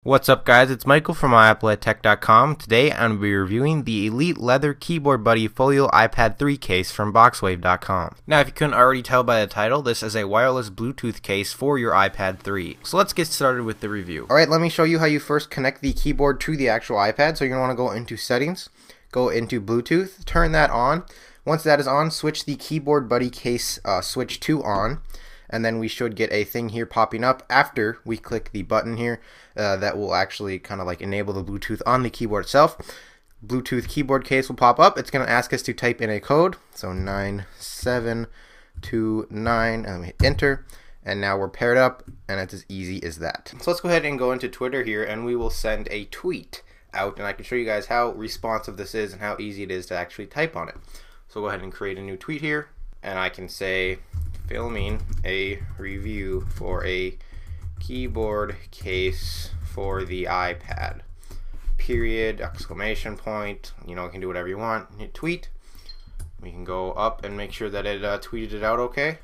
What's up guys, it's Michael from iAppleTech.com. Today I'm going to be reviewing the Elite Leather Keyboard Buddy Folio iPad 3 case from Boxwave.com. Now if you couldn't already tell by the title, this is a wireless Bluetooth case for your iPad 3. So let's get started with the review. Alright, let me show you how you first connect the keyboard to the actual iPad. So you're going to want to go into settings, go into Bluetooth, turn that on. Once that is on, switch the Keyboard Buddy case switch to on. And then we should get a thing here popping up after we click the button here that will actually kind of like enable the Bluetooth on the keyboard itself. Bluetooth keyboard case will pop up. It's going to ask us to type in a code, so 9729, and we hit enter, and now we're paired up, and it's as easy as that. So let's go ahead and go into Twitter here, and we will send a tweet out, and I can show you guys how responsive this is and how easy it is to actually type on it. So go ahead and create a new tweet here, and I can say filming a review for a keyboard case for the iPad, period, exclamation point. You know, you can do whatever you want. Hit tweet. We can go up and make sure that it tweeted it out okay,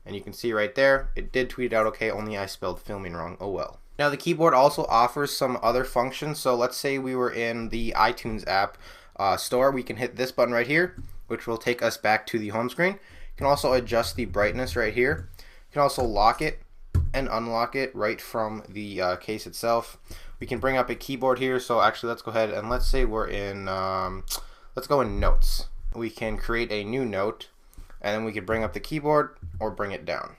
and you can see right there it did tweet it out okay, only I spelled filming wrong. Oh well. Now the keyboard also offers some other functions. So let's say we were in the iTunes app store. We can hit this button right here, which will take us back to the home screen. You can also adjust the brightness right here. You can also lock it and unlock it right from the case itself. We can bring up a keyboard here. So actually let's go ahead and let's say we're in, let's go in notes. We can create a new note, and then we can bring up the keyboard or bring it down.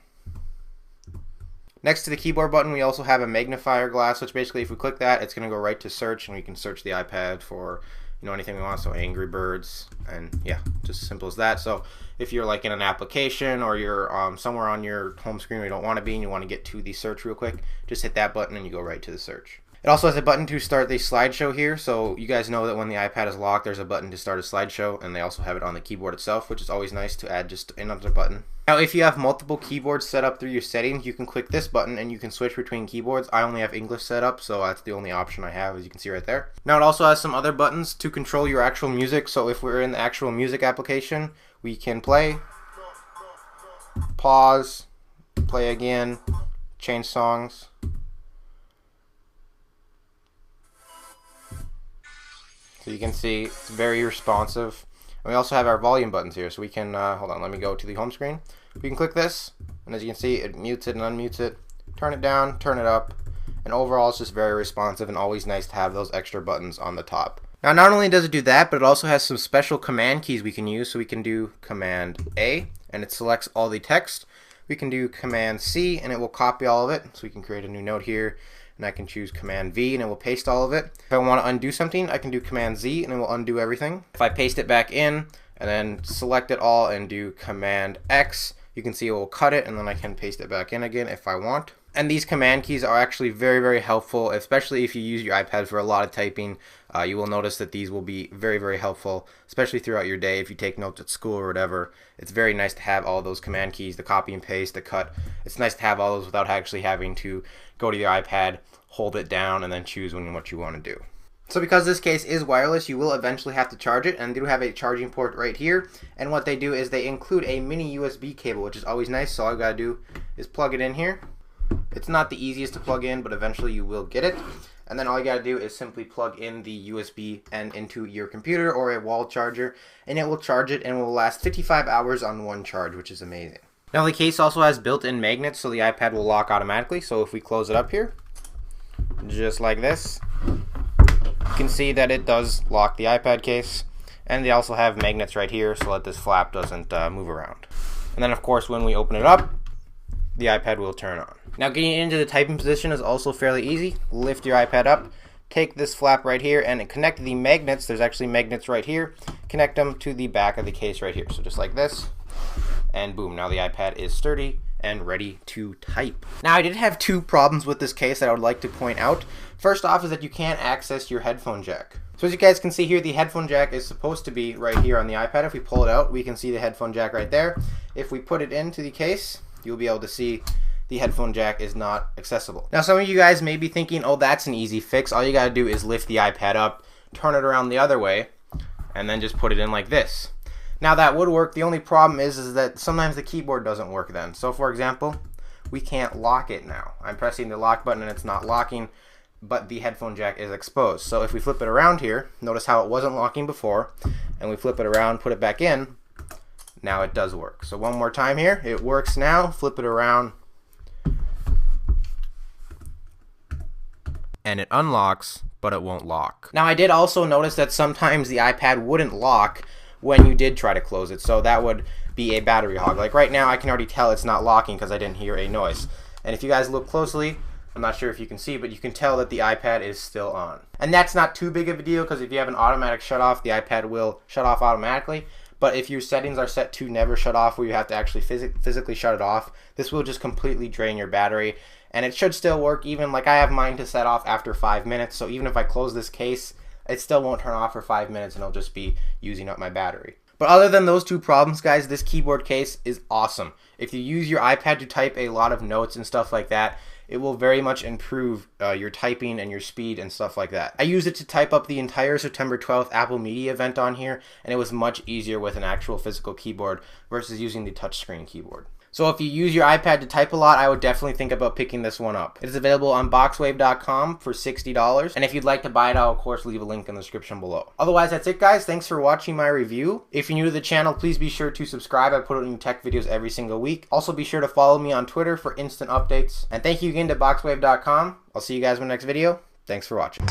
Next to the keyboard button, we also have a magnifier glass, which basically if we click that, it's going to go right to search, and we can search the iPad for anything we want. So Angry Birds, and yeah, just as simple as that. So if you're like in an application or you're somewhere on your home screen where you don't want to be and you want to get to the search real quick, just hit that button and you go right to the search. It also has a button to start the slideshow here. So you guys know that when the iPad is locked, there's a button to start a slideshow, and they also have it on the keyboard itself, which is always nice to add just another button. Now if you have multiple keyboards set up through your settings, you can click this button and you can switch between keyboards. I only have English set up, so that's the only option I have, as you can see right there. Now it also has some other buttons to control your actual music. So if we're in the actual music application, we can play, pause, play again, change songs. So you can see it's very responsive. And we also have our volume buttons here, so we can, hold on, let me go to the home screen. We can click this, and as you can see, it mutes it and unmutes it. Turn it down, turn it up, and overall it's just very responsive and always nice to have those extra buttons on the top. Now not only does it do that, but it also has some special command keys we can use. So we can do Command A, and it selects all the text. We can do Command C, and it will copy all of it. So we can create a new note here, and I can choose Command V, and it will paste all of it. If I want to undo something, I can do Command Z, and it will undo everything. If I paste it back in, and then select it all and do Command X, you can see it will cut it, and then I can paste it back in again if I want. And these command keys are actually very, very helpful, especially if you use your iPad for a lot of typing. You will notice that these will be very, very helpful, especially throughout your day if you take notes at school or whatever. It's very nice to have all those command keys, the copy and paste, the cut. It's nice to have all those without actually having to go to your iPad, hold it down, and then choose what you want to do. So because this case is wireless, you will eventually have to charge it, and they do have a charging port right here. And what they do is they include a mini USB cable, which is always nice. So all you gotta do is plug it in here. It's not the easiest to plug in, but eventually you will get it. And then all you gotta do is simply plug in the USB end into your computer or a wall charger, and it will charge it and will last 55 hours on one charge, which is amazing. Now the case also has built-in magnets, so the iPad will lock automatically. So if we close it up here, just like this, you can see that it does lock the iPad case. And they also have magnets right here so that this flap doesn't move around. And then of course when we open it up, the iPad will turn on. Now getting into the typing position is also fairly easy. Lift your iPad up, take this flap right here, and connect the magnets. There's actually magnets right here. Connect them to the back of the case right here. So just like this, and boom, now the iPad is sturdy and ready to type. Now I did have two problems with this case that I would like to point out. First off is that you can't access your headphone jack. So as you guys can see here, the headphone jack is supposed to be right here on the iPad. If we pull it out, we can see the headphone jack right there. If we put it into the case, you'll be able to see the headphone jack is not accessible. Now some of you guys may be thinking, oh, that's an easy fix. All you gotta do is lift the iPad up, turn it around the other way, and then just put it in like this. Now that would work. The only problem is that sometimes the keyboard doesn't work then. So for example, we can't lock it now. I'm pressing the lock button and it's not locking. but the headphone jack is exposed. So if we flip it around here, notice how it wasn't locking before, and we flip it around, put it back in, now it does work. So one more time here, it works now, flip it around, and it unlocks, but it won't lock. Now I did also notice that sometimes the iPad wouldn't lock when you did try to close it, so that would be a battery hog. Like right now I can already tell it's not locking because I didn't hear a noise. And if you guys look closely, I'm not sure if you can see, but you can tell that the iPad is still on. And that's not too big of a deal because if you have an automatic shut off, the iPad will shut off automatically. But if your settings are set to never shut off, where you have to actually physically shut it off, this will just completely drain your battery. And it should still work, even like I have mine to set off after 5 minutes. So even if I close this case, it still won't turn off for 5 minutes and it'll just be using up my battery. But other than those two problems, guys, this keyboard case is awesome. If you use your iPad to type a lot of notes and stuff like that, it will very much improve your typing and your speed and stuff like that. I used it to type up the entire September 12th Apple Media event on here, and it was much easier with an actual physical keyboard versus using the touchscreen keyboard. So if you use your iPad to type a lot, I would definitely think about picking this one up. It is available on Boxwave.com for $60, and if you'd like to buy it, I'll of course leave a link in the description below. Otherwise, that's it, guys. Thanks for watching my review. If you're new to the channel, please be sure to subscribe. I put out new tech videos every single week. Also, be sure to follow me on Twitter for instant updates. And thank you again to Boxwave.com. I'll see you guys in my next video. Thanks for watching.